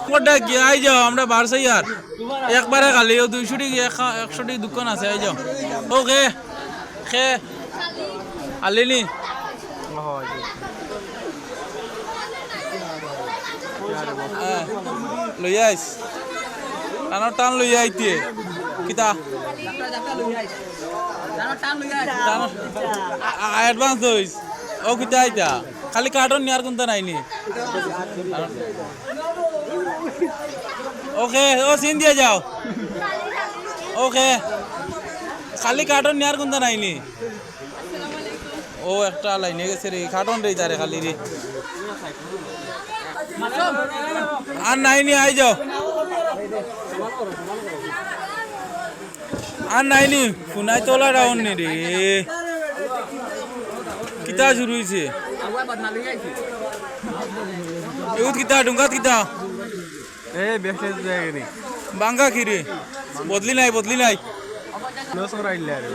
কোটা কি আই যাও আমরা বারসাই আর একবারে খালি 200 টি 100 টি দোকান আছে আই যাও ওকে খে আলিনি লই আইস টানো টান লই আইতে কিতা অ্যাডভান্স দইস ও কিতা আইতা খালি কার্টন নিয়ার কোনটা নাইনি ওকে ও সিন দিয়ে যাও ওকে খালি কার্টন নিয়ার কোনটা নাইনি ও একটা লাইনে গেছে রে কার্টন রে তারে খালি রে আর নাইনি আই যাও আর নাইনি ফুনাই তোলা রাউন নি রে কিতা শুরু হইছে এউত কিতা ডুঙ্গাত কিতা এ বেশে জায়গা নি বাঙ্গা কি রে বদলি নাই নসর আইলা রে